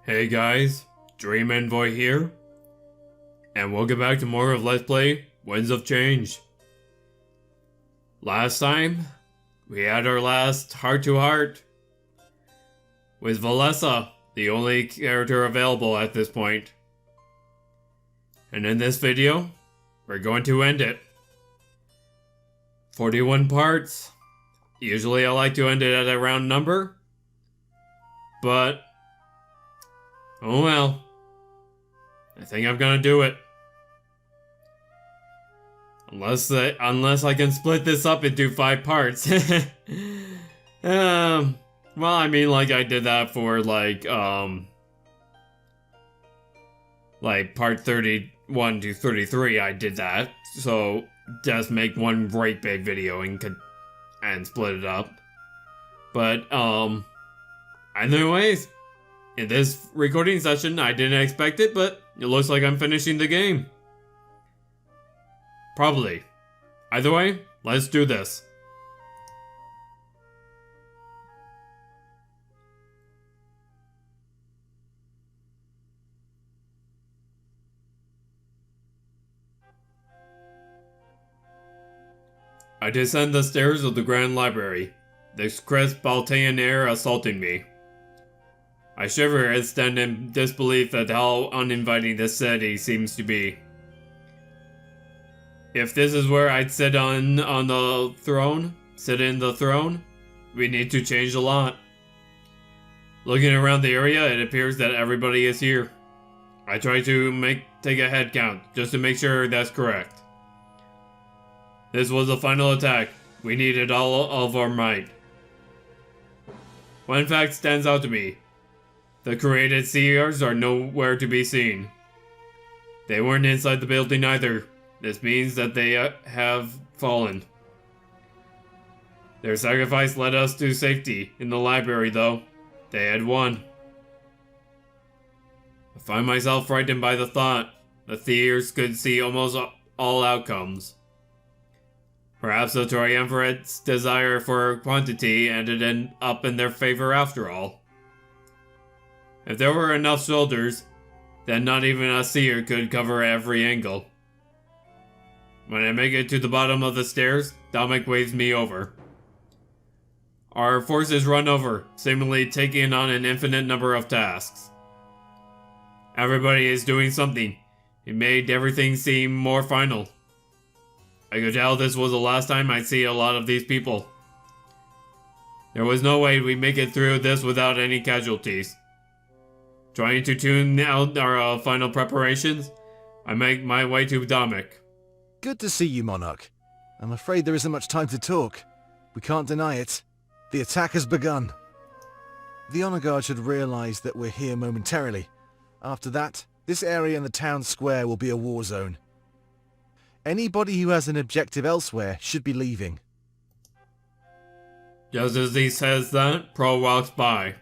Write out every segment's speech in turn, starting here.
Hey guys, Dream Envoy here, and welcome back to more of Let's Play Winds of Change. Last time, we had our last heart-to-heart with Valessa, the only character available at this point. And in this video, we're going to end it. 41 parts. Usually I like to end it at a round number, but oh well. I think I'm gonna do it. Unless I can split this up into 5 parts. Well, I mean, like I did that for like part 31 to 33. I did that, so just make one great big video and split it up. But anyways. In this recording session, I didn't expect it, but it looks like I'm finishing the game. Probably. Either way, let's do this. I descend the stairs of the Grand Library, the crisp Baltean air assaulting me. I shiver and stand in disbelief at how uninviting this city seems to be. If this is where I'd sit in the throne, we need to change a lot. Looking around the area, it appears that everybody is here. I try to take a head count, just to make sure that's correct. This was the final attack. We needed all of our might. One fact stands out to me. The created seers are nowhere to be seen. They weren't inside the building either. This means that they have fallen. Their sacrifice led us to safety in the library, though. They had won. I find myself frightened by the thought the seers could see almost all outcomes. Perhaps the triumvirate's desire for quantity ended up in their favor after all. If there were enough soldiers, then not even a seer could cover every angle. When I make it to the bottom of the stairs, Dominic waves me over. Our forces run over, seemingly taking on an infinite number of tasks. Everybody is doing something. It made everything seem more final. I could tell this was the last time I'd see a lot of these people. There was no way we'd make it through this without any casualties. Trying to tune out our final preparations, I make my way to Dominic. Good to see you, Monarch. I'm afraid there isn't much time to talk. We can't deny it. The attack has begun. The Honor Guard should realize that we're here momentarily. After that, this area and the town square will be a war zone. Anybody who has an objective elsewhere should be leaving. Just as he says that, Pro walks by.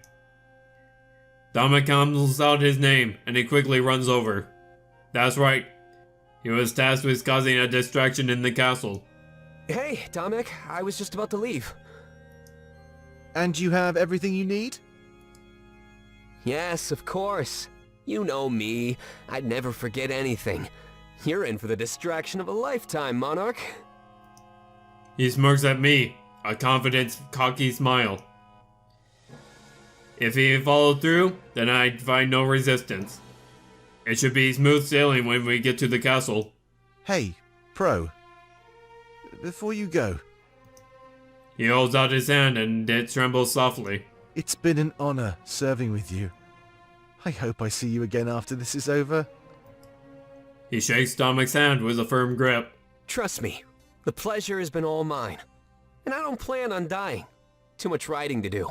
Dominic calls out his name, and he quickly runs over. That's right. He was tasked with causing a distraction in the castle. Hey, Dominic, I was just about to leave. And you have everything you need? Yes, of course. You know me. I'd never forget anything. You're in for the distraction of a lifetime, Monarch. He smirks at me, a confident, cocky smile. If he followed through, then I'd find no resistance. It should be smooth sailing when we get to the castle. Hey, Pro. Before you go. He holds out his hand and it trembles softly. It's been an honor serving with you. I hope I see you again after this is over. He shakes Dominic's hand with a firm grip. Trust me, the pleasure has been all mine. And I don't plan on dying. Too much writing to do.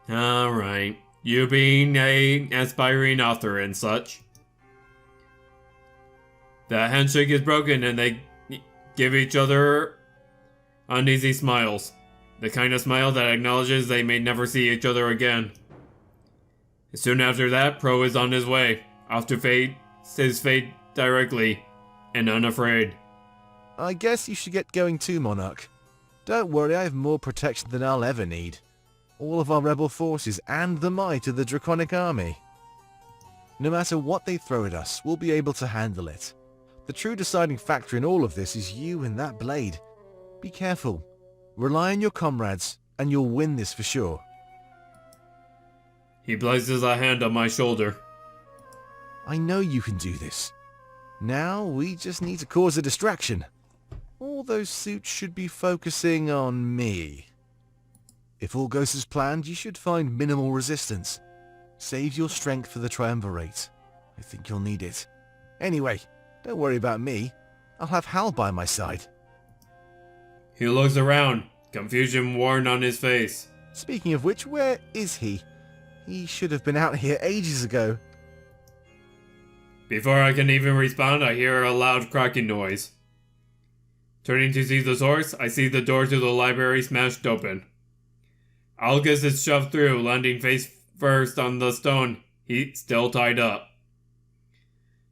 Alright, you being an aspiring author and such. The handshake is broken and they give each other uneasy smiles. The kind of smile that acknowledges they may never see each other again. Soon after that, Pro is on his way, off to face his fate directly, and unafraid. I guess you should get going too, Monarch. Don't worry, I have more protection than I'll ever need. All of our rebel forces and the might of the Draconic army. No matter what they throw at us, we'll be able to handle it. The true deciding factor in all of this is you and that blade. Be careful. Rely on your comrades, and you'll win this for sure. He places a hand on my shoulder. I know you can do this. Now we just need to cause a distraction. All those suits should be focusing on me. If all goes as planned, you should find minimal resistance. Save your strength for the triumvirate. I think you'll need it. Anyway, don't worry about me. I'll have Hal by my side. He looks around, confusion worn on his face. Speaking of which, where is he? He should have been out here ages ago. Before I can even respond, I hear a loud cracking noise. Turning to see the source, I see the door to the library smashed open. Algus is shoved through, landing face first on the stone, he's still tied up.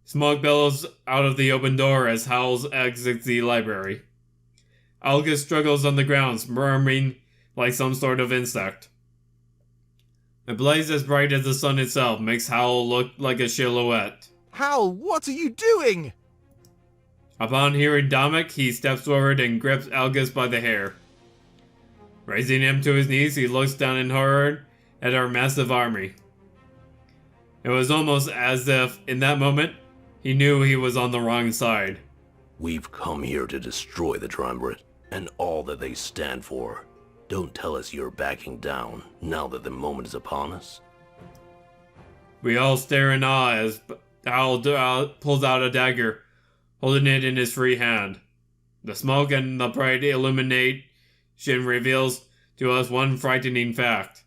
Smoke billows out of the open door as Howells exits the library. Algus struggles on the ground, murmuring like some sort of insect. A blaze as bright as the sun itself makes Howell look like a silhouette. Hal, what are you doing? Upon hearing Dominic, he steps forward and grips Algus by the hair. Raising him to his knees, he looks down in horror at our massive army. It was almost as if, in that moment, he knew he was on the wrong side. We've come here to destroy the Triumvirate and all that they stand for. Don't tell us you're backing down now that the moment is upon us. We all stare in awe as Hal pulls out a dagger, holding it in his free hand. The smoke and the bright illumination reveals to us one frightening fact.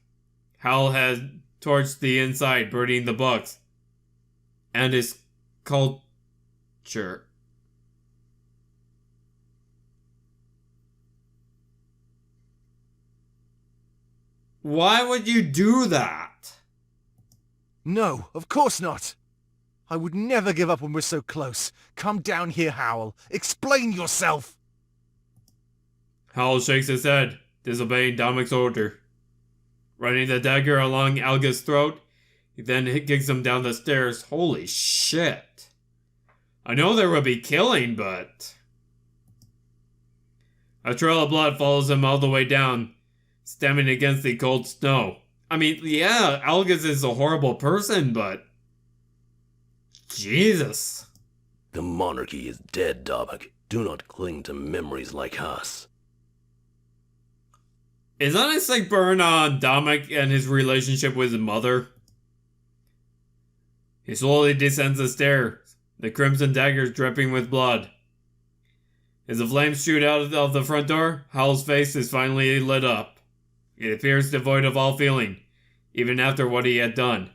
Hal has torched the inside, burning the books and his culture. Why would you do that? No, of course not. I would never give up when we're so close. Come down here, Howell. Explain yourself. Howell shakes his head, disobeying Dominic's order. Running the dagger along Algus' throat, he then kicks him down the stairs. Holy shit. I know there will be killing, but... A trail of blood follows him all the way down, stemming against the cold snow. I mean, yeah, Algus is a horrible person, but... Jesus. The monarchy is dead, Dominic. Do not cling to memories like us. Is that a sick burn on Dominic and his relationship with his mother? He slowly descends the stairs, the crimson daggers dripping with blood. As the flames shoot out of the front door, Howell's face is finally lit up. It appears devoid of all feeling, even after what he had done.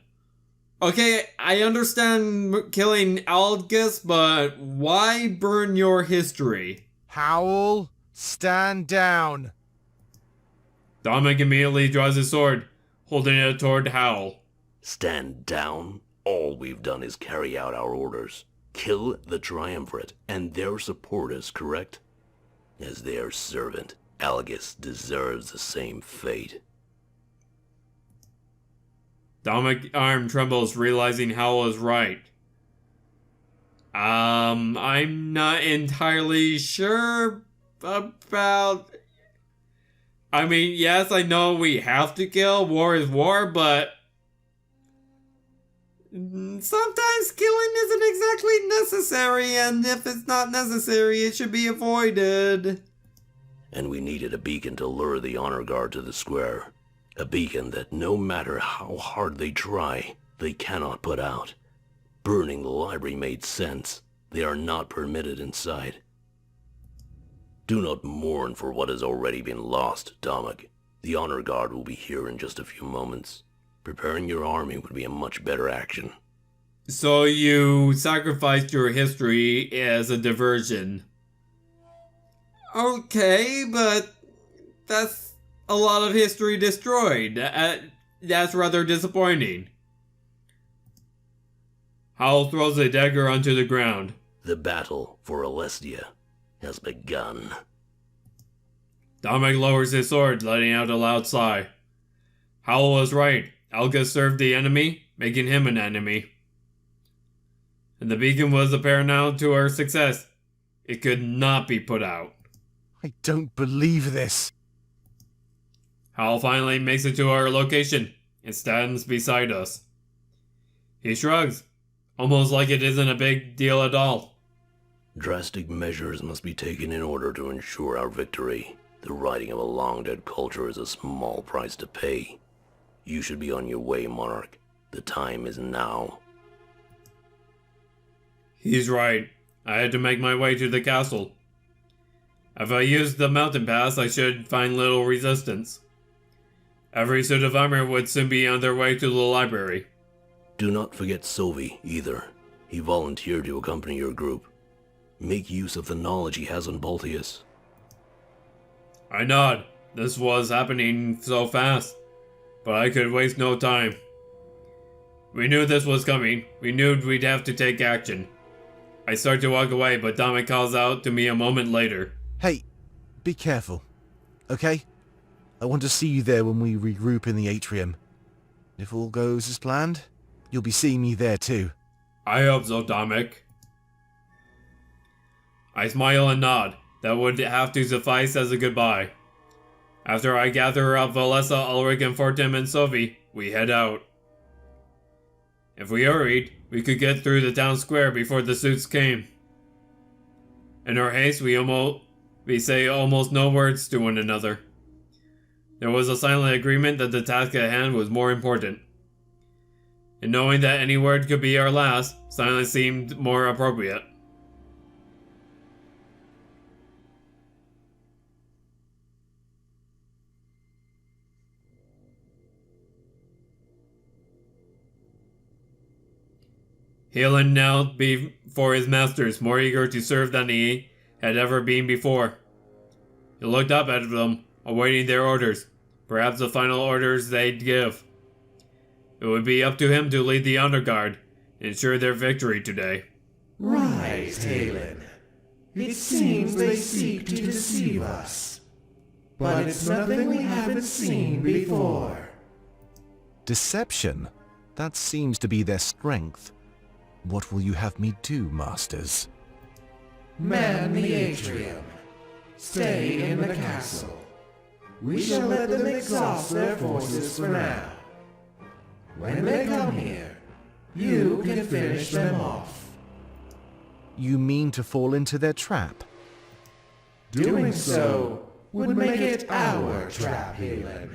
Okay, I understand killing Algus, but why burn your history? Howell, stand down. Dominic immediately draws his sword, holding it toward Howell. Stand down? All we've done is carry out our orders. Kill the Triumvirate and their supporters, correct? As their servant, Algus deserves the same fate. Dominic's arm trembles, realizing Howell is right. I'm not entirely sure about... I mean, yes, I know we have to kill. War is war, but... sometimes killing isn't exactly necessary, and if it's not necessary, it should be avoided. And we needed a beacon to lure the honor guard to the square. A beacon that no matter how hard they try, they cannot put out. Burning the library made sense. They are not permitted inside. Do not mourn for what has already been lost, Dominic. The honor guard will be here in just a few moments. Preparing your army would be a much better action. So you sacrificed your history as a diversion. Okay, but that's a lot of history destroyed. That's rather disappointing. Howell throws a dagger onto the ground. The battle for Alestia has begun. Dominic lowers his sword, letting out a loud sigh. Howell was right. Algus served the enemy, making him an enemy. and the beacon was paramount to our success. It could not be put out. I don't believe this. Hal finally makes it to our location and stands beside us. He shrugs, almost like it isn't a big deal at all. Drastic measures must be taken in order to ensure our victory. The righting of a long-dead culture is a small price to pay. You should be on your way, Monarch. The time is now. He's right. I had to make my way to the castle. If I used the mountain pass, I should find little resistance. Every suit of armor would soon be on their way to the library. Do not forget Sylvie, either. He volunteered to accompany your group. Make use of the knowledge he has on Balteus. I nod. This was happening so fast, but I could waste no time. We knew this was coming. We knew we'd have to take action. I start to walk away, but Dominic calls out to me a moment later. Hey, be careful, okay? I want to see you there when we regroup in the atrium. If all goes as planned, you'll be seeing me there too. I hope so, Dominic. I smile and nod. That would have to suffice as a goodbye. After I gather up Valessa, Ulrich, and Fortem and Sophie, we head out. If we hurried, we could get through the town square before the suits came. In our haste, we say almost no words to one another. There was a silent agreement that the task at hand was more important. And knowing that any word could be our last, silence seemed more appropriate. Halen knelt before his masters, more eager to serve than he had ever been before. He looked up at them, awaiting their orders, perhaps the final orders they'd give. It would be up to him to lead the honor guard, and ensure their victory today. Right, Halen. It seems they seek to deceive us. But it's nothing we haven't seen before. Deception? That seems to be their strength. What will you have me do, Masters? Man the atrium. Stay in the castle. We shall let them exhaust their forces for now. When they come here, you can finish them off. You mean to fall into their trap? Doing so would make it our trap, Halen.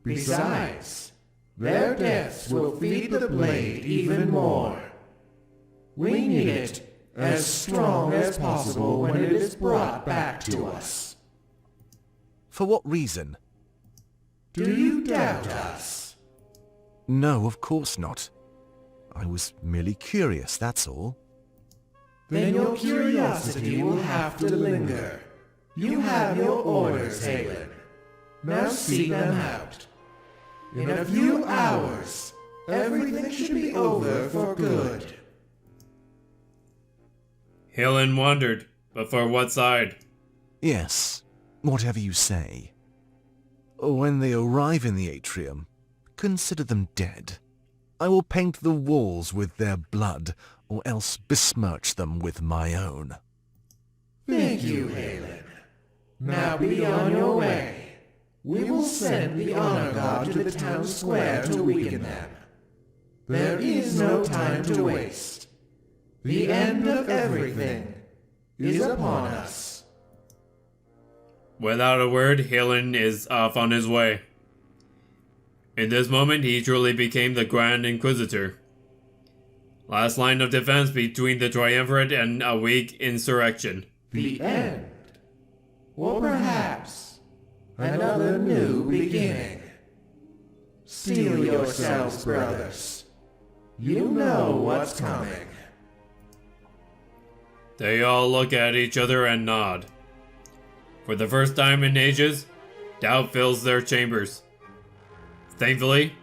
Besides, their deaths will feed the blade even more. We need it as strong as possible when it is brought back to us. For what reason? Do you doubt us? No, of course not. I was merely curious, that's all. Then your curiosity will have to linger. You have your orders, Halen. Now seek them out. In a few hours, everything should be over for good. Halen wondered, but for what side? Yes, whatever you say. When they arrive in the atrium, consider them dead. I will paint the walls with their blood, or else besmirch them with my own. Thank you, Halen. Now be on your way. We will send the honor guard to the town square to weaken them. There is no time to waste. The end of everything is upon us. Without a word, Halen is off on his way. In this moment, he truly became the Grand Inquisitor. Last line of defense between the Triumvirate and a weak insurrection. The end. Or perhaps another new beginning. Steel yourselves, brothers. You know what's coming. They all look at each other and nod. For the first time in ages, doubt fills their chambers. Thankfully,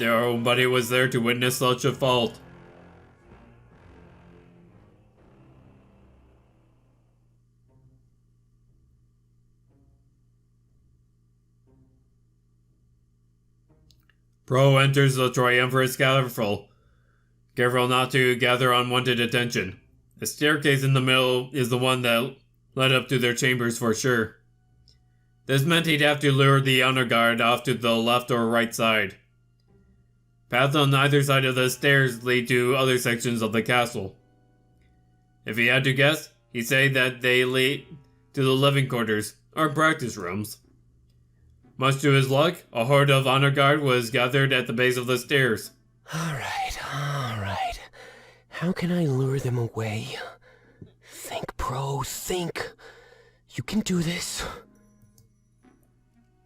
nobody was there to witness such a fault. Pro enters the triumvirate scaffold, careful not to gather unwanted attention. The staircase in the middle is the one that led up to their chambers for sure. This meant he'd have to lure the honor guard off to the left or right side. Paths on either side of the stairs lead to other sections of the castle. If he had to guess, he'd say that they lead to the living quarters, or practice rooms. Much to his luck, a horde of honor guard was gathered at the base of the stairs. Alright. How can I lure them away? Think, Pro, think. You can do this.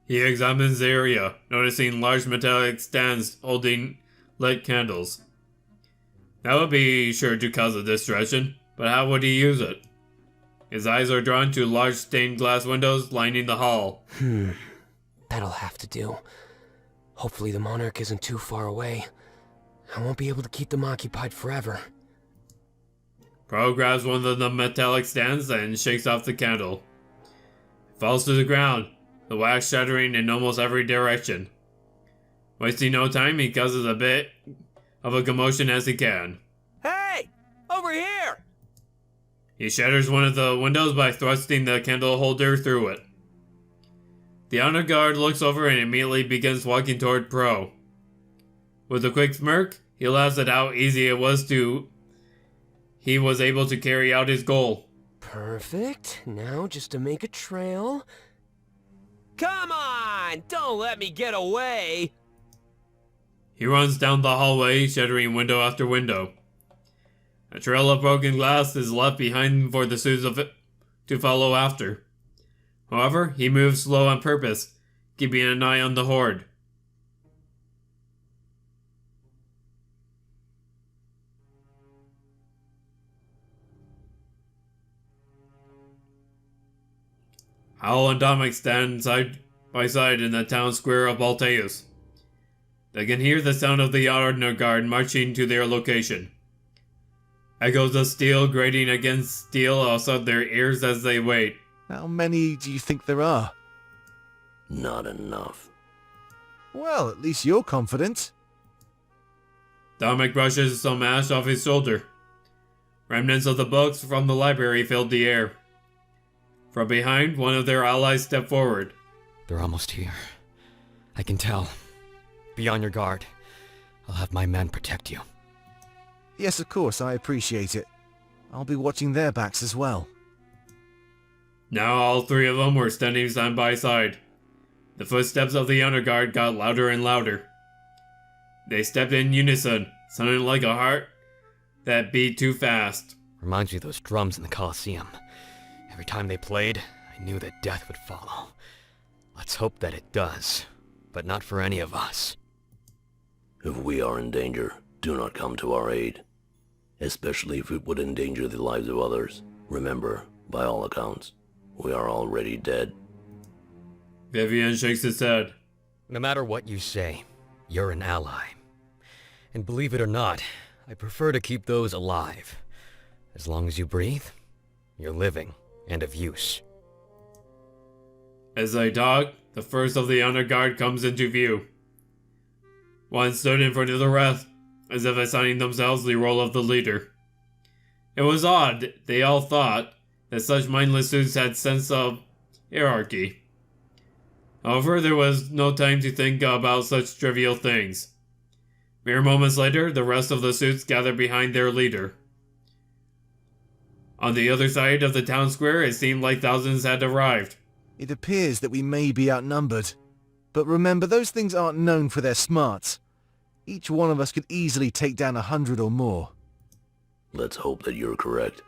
He examines the area, noticing large metallic stands holding lit candles. That would be sure to cause a distraction, but how would he use it? His eyes are drawn to large stained glass windows lining the hall. That'll have to do. Hopefully the monarch isn't too far away. I won't be able to keep them occupied forever. Pro grabs one of the metallic stands and shakes off the candle. It falls to the ground, the wax shattering in almost every direction. Wasting no time, he causes a bit of a commotion as he can. Hey! Over here! He shatters one of the windows by thrusting the candle holder through it. The honor guard looks over and immediately begins walking toward Pro. With a quick smirk, he laughs at how easy it was he was able to carry out his goal. Perfect. Now just to make a trail. Come on! Don't let me get away! He runs down the hallway, shattering window after window. A trail of broken glass is left behind for the suits of it to follow after. However, he moves slow on purpose, keeping an eye on the horde. Hal and Dominic stand side by side in the town square of Balteus. They can hear the sound of the honor guard marching to their location. Echoes of steel grating against steel outside their ears as they wait. How many do you think there are? Not enough. Well, at least you're confident. Dominic brushes some ash off his shoulder. Remnants of the books from the library filled the air. From behind, one of their allies stepped forward. They're almost here. I can tell. Be on your guard. I'll have my men protect you. Yes, of course, I appreciate it. I'll be watching their backs as well. Now all three of them were standing side by side. The footsteps of the honor guard got louder and louder. They stepped in unison, sounding like a heart that beat too fast. Reminds me of those drums in the Colosseum. Every time they played, I knew that death would follow. Let's hope that it does, but not for any of us. If we are in danger, do not come to our aid. Especially if it would endanger the lives of others. Remember, by all accounts, we are already dead. Vivian shakes his head. No matter what you say, you're an ally. And believe it or not, I prefer to keep those alive. As long as you breathe, you're living and of use. As they talk, the first of the honor guard comes into view. One stood in front of the rest, as if assigning themselves the role of the leader. It was odd, they all thought, that such mindless suits had sense of hierarchy. However, there was no time to think about such trivial things. Mere moments later, the rest of the suits gathered behind their leader. On the other side of the town square, it seemed like thousands had arrived. It appears that we may be outnumbered. But remember, those things aren't known for their smarts. Each one of us could easily take down 100 or more. Let's hope that you're correct.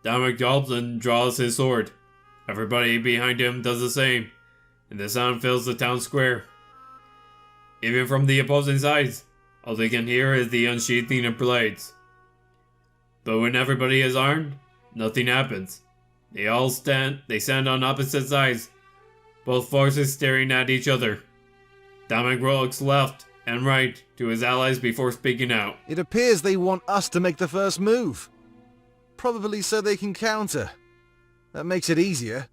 Dominic gulps and draws his sword. Everybody behind him does the same, and the sound fills the town square. Even from the opposing sides, all they can hear is the unsheathing of blades. But when everybody is armed, nothing happens. They stand on opposite sides, both forces staring at each other. Dominic looks left and right to his allies before speaking out. It appears they want us to make the first move. Probably so they can counter. That makes it easier.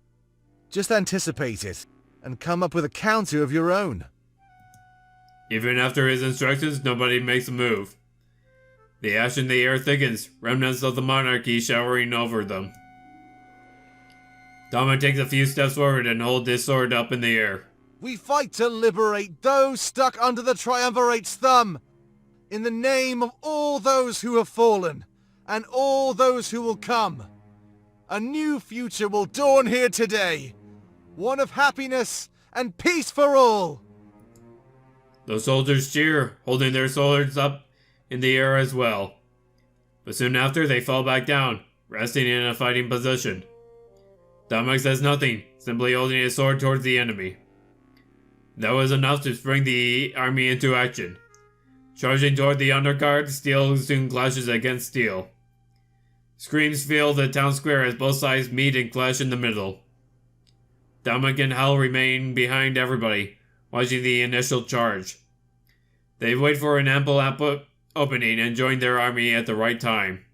Just anticipate it, and come up with a counter of your own. Even after his instructions, nobody makes a move. The ash in the air thickens, remnants of the monarchy showering over them. Dama takes a few steps forward and holds his sword up in the air. We fight to liberate those stuck under the Triumvirate's thumb, in the name of all those who have fallen, and all those who will come. A new future will dawn here today, one of happiness and peace for all. The soldiers cheer, holding their swords up in the air as well. But soon after, they fall back down, resting in a fighting position. Damak says nothing, simply holding his sword towards the enemy. That was enough to bring the army into action. Charging toward the underguard, steel soon clashes against steel. Screams fill the town square as both sides meet and clash in the middle. Damak and Hal remain behind everybody, watching the initial charge. They wait for an ample opening and join their army at the right time.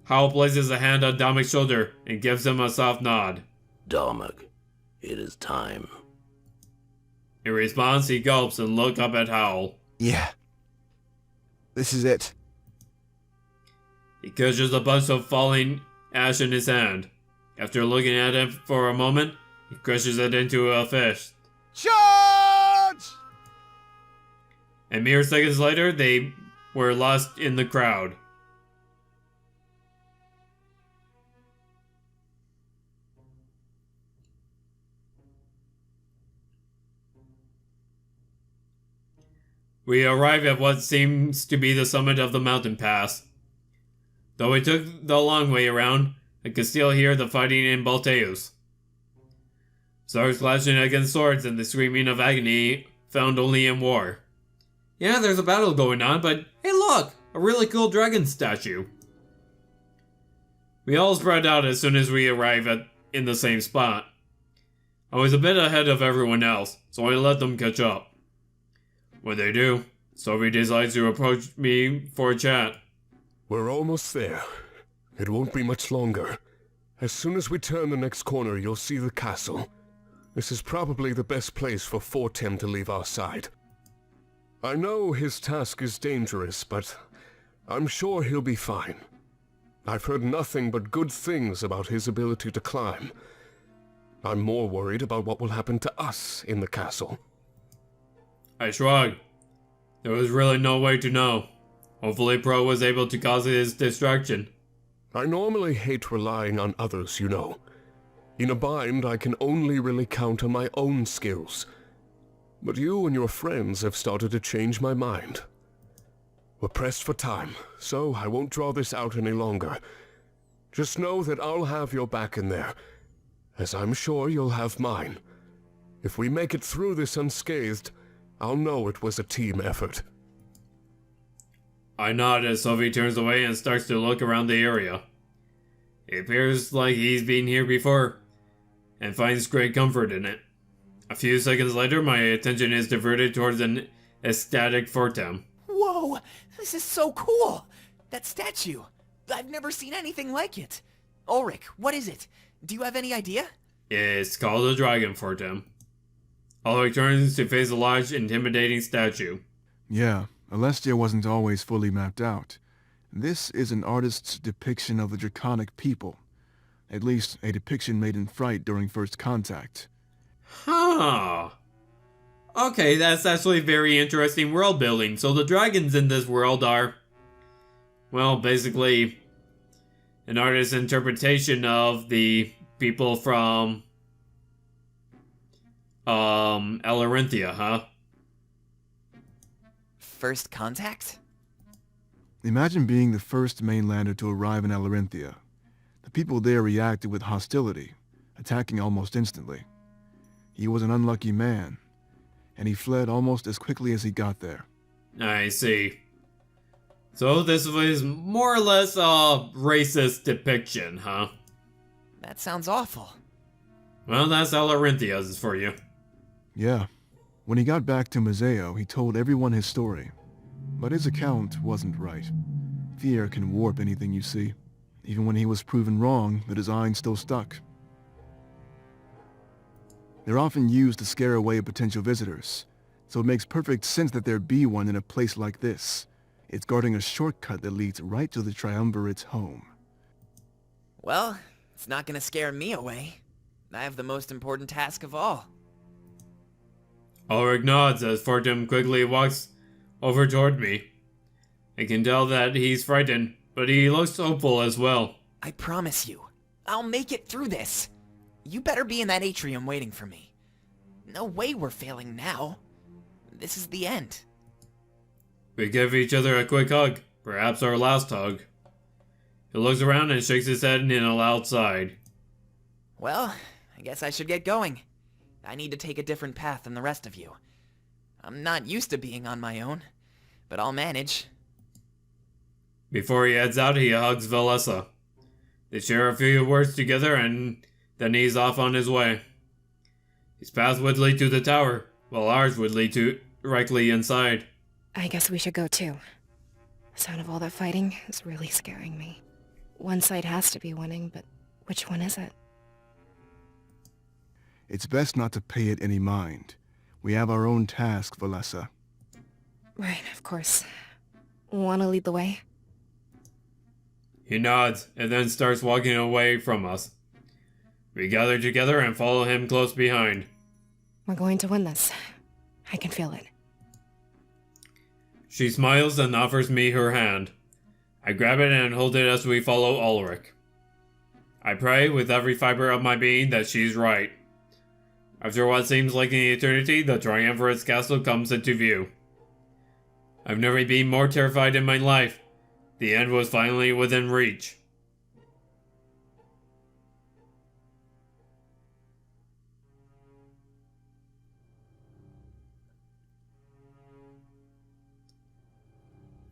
Hal places a hand on Damak's shoulder and gives him a soft nod. Damak, it is time. In response, he gulps and looks up at Hal. Yeah. This is it. He catches a bunch of falling ash in his hand. After looking at it for a moment, he crushes it into a fist. Charge! And mere seconds later, they were lost in the crowd. We arrive at what seems to be the summit of the mountain pass. Though we took the long way around, I could still hear the fighting in Balteus. Swords clashing against swords and the screaming of agony found only in war. Yeah, there's a battle going on, but hey look! A really cool dragon statue. We all spread out as soon as we arrive in the same spot. I was a bit ahead of everyone else, so I let them catch up. When they do, Sophie decides to approach me for a chat. We're almost there. It won't be much longer. As soon as we turn the next corner, you'll see the castle. This is probably the best place for Fortem to leave our side. I know his task is dangerous, but I'm sure he'll be fine. I've heard nothing but good things about his ability to climb. I'm more worried about what will happen to us in the castle. I shrugged. There was really no way to know. Hopefully Pro was able to cause his distraction. I normally hate relying on others, you know. In a bind, I can only really count on my own skills. But you and your friends have started to change my mind. We're pressed for time, so I won't draw this out any longer. Just know that I'll have your back in there, as I'm sure you'll have mine. If we make it through this unscathed, I'll know it was a team effort. I nod as Sophie turns away and starts to look around the area. It appears like he's been here before, and finds great comfort in it. A few seconds later, my attention is diverted towards an ecstatic Fortem. Whoa, this is so cool! That statue! I've never seen anything like it! Ulrich, what is it? Do you have any idea? It's called a Dragon Fortem. Ulrich turns to face a large, intimidating statue. Yeah, Alestia wasn't always fully mapped out. This is an artist's depiction of the Draconic people. At least, a depiction made in fright during first contact. Huh. Okay, that's actually very interesting world building. So the dragons in this world are, well, basically an artist's interpretation of the people from Elarinthia, huh? First contact? Imagine being the first mainlander to arrive in Elarinthia. The people there reacted with hostility, attacking almost instantly. He was an unlucky man, and he fled almost as quickly as he got there. I see. So this was more or less a racist depiction, huh? That sounds awful. Well, that's Elarinthia for you. Yeah. When he got back to Museo, he told everyone his story. But his account wasn't right. Fear can warp anything you see. Even when he was proven wrong, the design still stuck. They're often used to scare away potential visitors, so it makes perfect sense that there'd be one in a place like this, It's guarding a shortcut that leads right to the Triumvirate's home. Well, it's not gonna scare me away. I have the most important task of all. Ulrich nods as Fortum quickly walks over toward me. I can tell that he's frightened, but he looks hopeful as well. I promise you, I'll make it through this. You better be in that atrium waiting for me. No way we're failing now. This is the end. We give each other a quick hug, perhaps our last hug. He looks around and shakes his head in a loud sigh. Well, I guess I should get going. I need to take a different path than the rest of you. I'm not used to being on my own, but I'll manage. Before he heads out, he hugs Valessa. They share a few words together and then he's off on his way. His path would lead to the tower, while ours would lead to directly inside. I guess we should go too. The sound of all that fighting is really scaring me. One side has to be winning, but which one is it? It's best not to pay it any mind. We have our own task, Valessa. Right, of course. Wanna lead the way? He nods and then starts walking away from us. We gather together and follow him close behind. We're going to win this. I can feel it. She smiles and offers me her hand. I grab it and hold it as we follow Ulrich. I pray with every fiber of my being that she's right. After what seems like an eternity, the Triumvirate's castle comes into view. I've never been more terrified in my life. The end was finally within reach.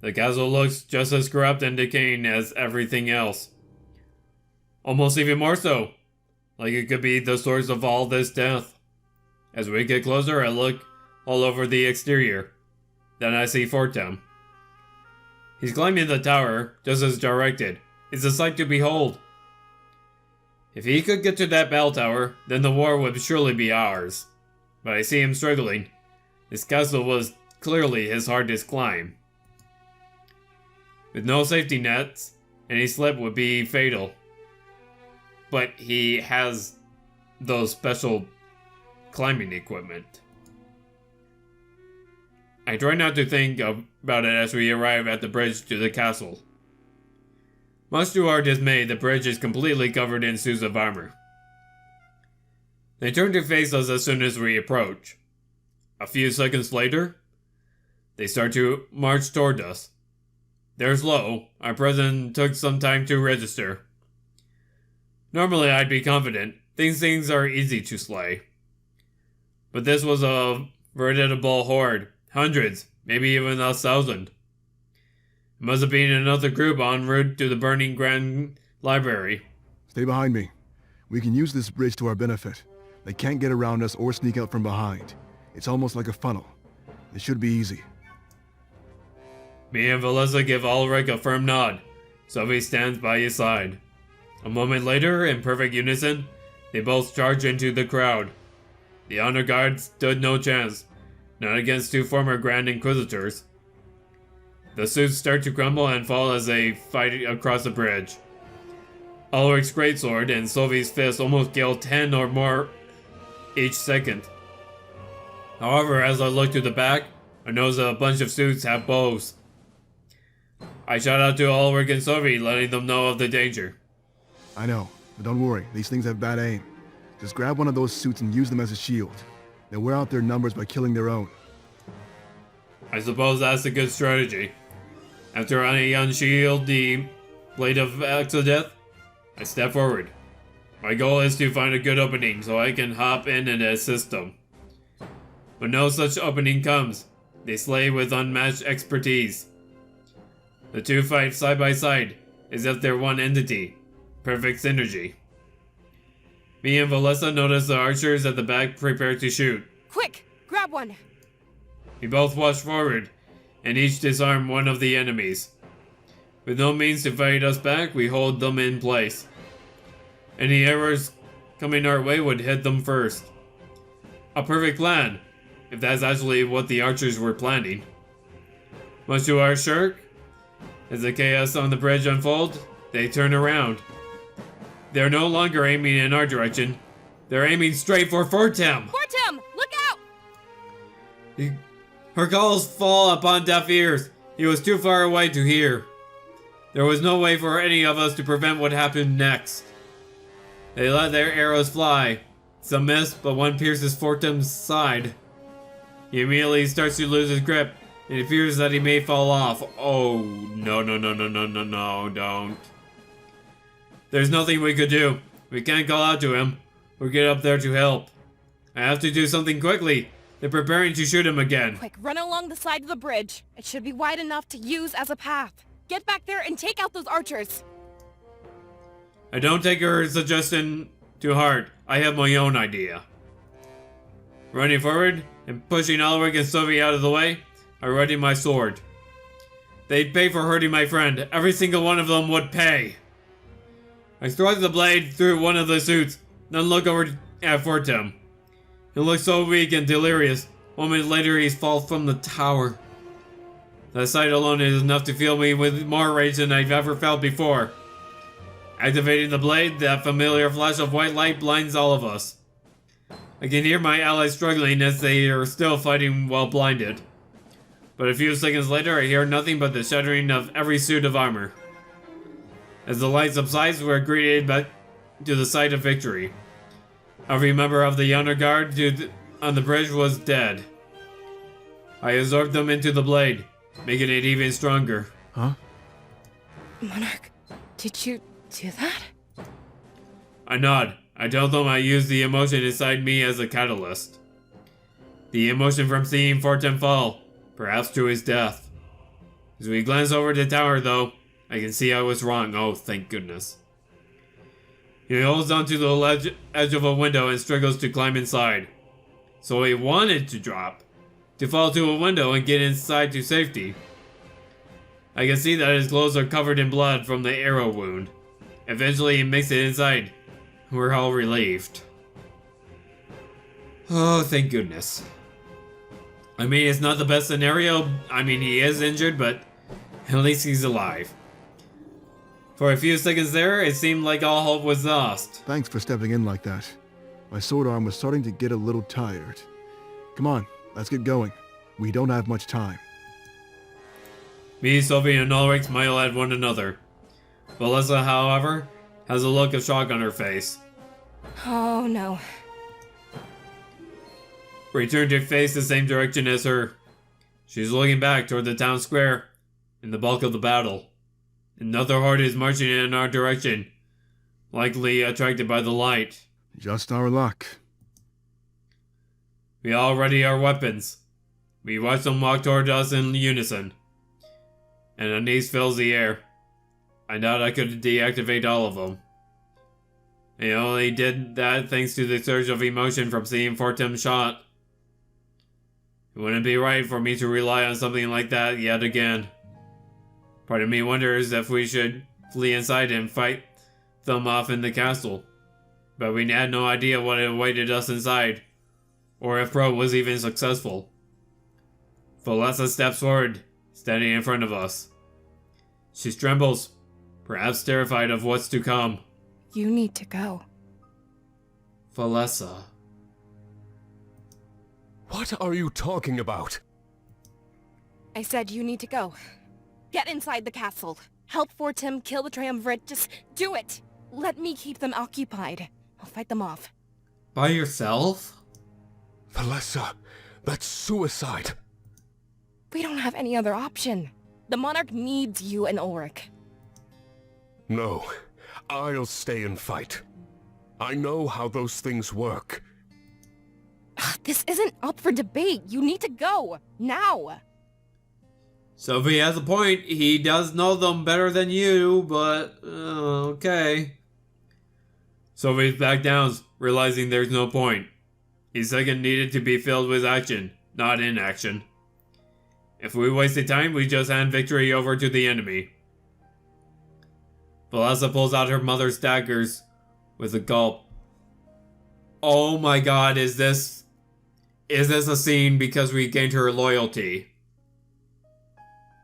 The castle looks just as corrupt and decaying as everything else. Almost even more so, like it could be the source of all this death. As we get closer, I look all over the exterior. Then I see Fortum. He's climbing the tower, just as directed. It's a sight to behold. If he could get to that bell tower, then the war would surely be ours. But I see him struggling. This castle was clearly his hardest climb. With no safety nets, any slip would be fatal. But he has those special climbing equipment. I try not to think about it as we arrive at the bridge to the castle. Much to our dismay, the bridge is completely covered in suits of armor. They turn to face us as soon as we approach. A few seconds later, they start to march toward us. They're slow. Our presence took some time to register. Normally I'd be confident. These things are easy to slay. But this was a veritable horde. Hundreds, maybe even 1,000. It must have been another group en route to the burning Grand Library. Stay behind me. We can use this bridge to our benefit. They can't get around us or sneak out from behind. It's almost like a funnel. It should be easy. Me and Valessa give Ulrich a firm nod. Sophie stands by his side. A moment later, in perfect unison, they both charge into the crowd. The honor guard stood no chance, not against two former Grand Inquisitors. The suits start to crumble and fall as they fight across the bridge. Ulrich's greatsword and Sophie's fist almost kill 10 or more each second. However, as I look to the back, I notice a bunch of suits have bows. I shout out to Ulrich and Sophie, letting them know of the danger. I know, but don't worry, these things have bad aim. Just grab one of those suits and use them as a shield. They'll wear out their numbers by killing their own. I suppose that's a good strategy. After I unshield the Blade of Exodeath, I step forward. My goal is to find a good opening so I can hop in and assist them. But no such opening comes. They slay with unmatched expertise. The two fight side by side, as if they're one entity. Perfect synergy. Me and Valessa notice the archers at the back prepare to shoot. Quick! Grab one! We both watch forward, and each disarm one of the enemies. With no means to fight us back, we hold them in place. Any errors coming our way would hit them first. A perfect plan, if that's actually what the archers were planning. Much to our As the chaos on the bridge unfolds, they turn around. They're no longer aiming in our direction. They're aiming straight for Fortem! Fortem, look out! Her calls fall upon deaf ears. He was too far away to hear. There was no way for any of us to prevent what happened next. They let their arrows fly. Some miss, but one pierces Fortem's side. He immediately starts to lose his grip. It appears that he may fall off. Oh, no, don't. There's nothing we could do. We can't call out to him or get up there to help. I have to do something quickly. They're preparing to shoot him again. Quick, run along the side of the bridge. It should be wide enough to use as a path. Get back there and take out those archers. I don't take her suggestion to heart. I have my own idea. Running forward and pushing Alaric and Sophie out of the way, I ready my sword. They'd pay for hurting my friend. Every single one of them would pay. I thrust the blade through one of the suits, then look over at Fortem. He looks so weak and delirious. 1 minute later, he falls from the tower. That sight alone is enough to fill me with more rage than I've ever felt before. Activating the blade, that familiar flash of white light blinds all of us. I can hear my allies struggling as they are still fighting while blinded. But a few seconds later, I hear nothing but the shattering of every suit of armor. As the light subsides, we're greeted back to the sight of victory. Every member of the honor guard on the bridge was dead. I absorbed them into the blade, making it even stronger. Huh? Monarch, did you do that? I nod. I tell them I used the emotion inside me as a catalyst. The emotion from seeing Fortem fall, perhaps to his death. As we glance over the tower, though, I can see I was wrong. Oh, thank goodness. He holds onto the edge of a window and struggles to climb inside. So he wanted to drop, to fall to a window and get inside to safety. I can see that his clothes are covered in blood from the arrow wound. Eventually he makes it inside. We're all relieved. Oh, thank goodness. I mean, it's not the best scenario. I mean, he is injured, but at least he's alive. For a few seconds there, it seemed like all hope was lost. Thanks for stepping in like that. My sword arm was starting to get a little tired. Come on, let's get going. We don't have much time. Me, Sophie, and Ulrich smile at one another. Melissa, however, has a look of shock on her face. Oh no. We turn to face the same direction as her. She's looking back toward the town square, in the bulk of the battle. Another horde is marching in our direction, likely attracted by the light. Just our luck. We all ready our weapons. We watch them walk toward us in unison. And unease fills the air. I doubt I could deactivate all of them. I only did that thanks to the surge of emotion from seeing Fortem shot. It wouldn't be right for me to rely on something like that yet again. Part of me wonders if we should flee inside and fight them off in the castle. But we had no idea what awaited us inside, or if Pro was even successful. Valessa steps forward, standing in front of us. She trembles, perhaps terrified of what's to come. You need to go. Valessa. What are you talking about? I said you need to go. Get inside the castle. Help Fortem kill the triumvirate. Just do it. Let me keep them occupied. I'll fight them off. By yourself? Valessa, that's suicide. We don't have any other option. The Monarch needs you and Ulrich. No, I'll stay and fight. I know how those things work. This isn't up for debate. You need to go. Now. Sophie has a point. He does know them better than you, but okay. Sophie back down, realizing there's no point. His second needed to be filled with action, not inaction. If we wasted time, we just hand victory over to the enemy. Valessa pulls out her mother's daggers with a gulp. Oh my god, is this a scene because we gained her loyalty?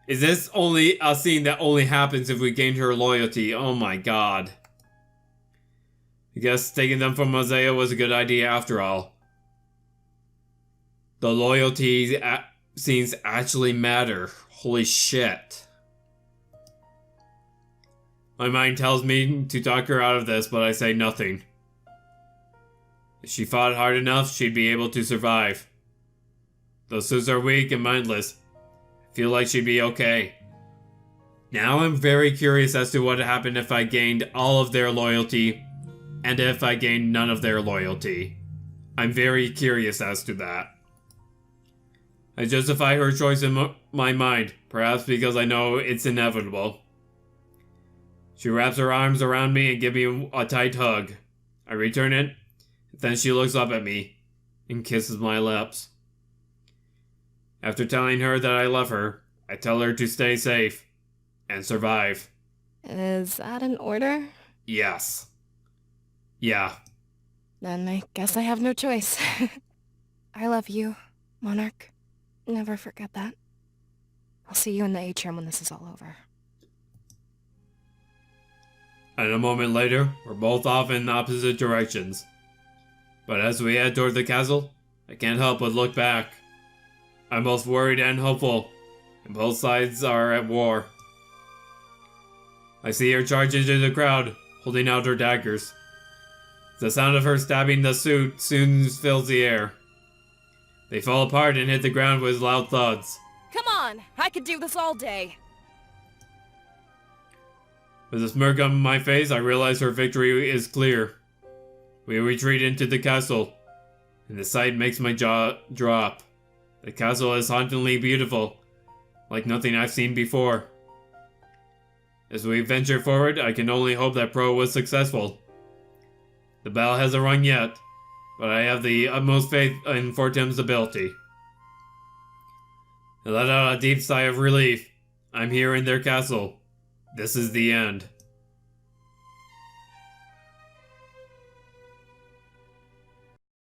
Is this only a scene that only happens if we gained her loyalty? Oh my god. I guess taking them from Mosea was a good idea after all. The loyalty scenes actually matter. Holy shit. My mind tells me to talk her out of this, but I say nothing. If she fought hard enough, she'd be able to survive. Those suits are weak and mindless. I feel like she'd be okay. Now I'm very curious as to what happened if I gained all of their loyalty, and if I gained none of their loyalty. I'm very curious as to that. I justify her choice in my mind, perhaps because I know it's inevitable. She wraps her arms around me and gives me a tight hug. I return it, then she looks up at me and kisses my lips. After telling her that I love her, I tell her to stay safe and survive. Is that an order? Yes. Yeah. Then I guess I have no choice. I love you, Monarch. Never forget that. I'll see you in the atrium when this is all over. And a moment later, we're both off in opposite directions. But as we head toward the castle, I can't help but look back. I'm both worried and hopeful, and both sides are at war. I see her charge into the crowd, holding out her daggers. The sound of her stabbing the suit soon fills the air. They fall apart and hit the ground with loud thuds. Come on! I could do this all day! With a smirk on my face, I realize her victory is clear. We retreat into the castle, and the sight makes my jaw drop. The castle is hauntingly beautiful, like nothing I've seen before. As we venture forward, I can only hope that Pro was successful. The bell hasn't rung yet, but I have the utmost faith in Fortem's ability. I let out a deep sigh of relief. I'm here in their castle. This is the end.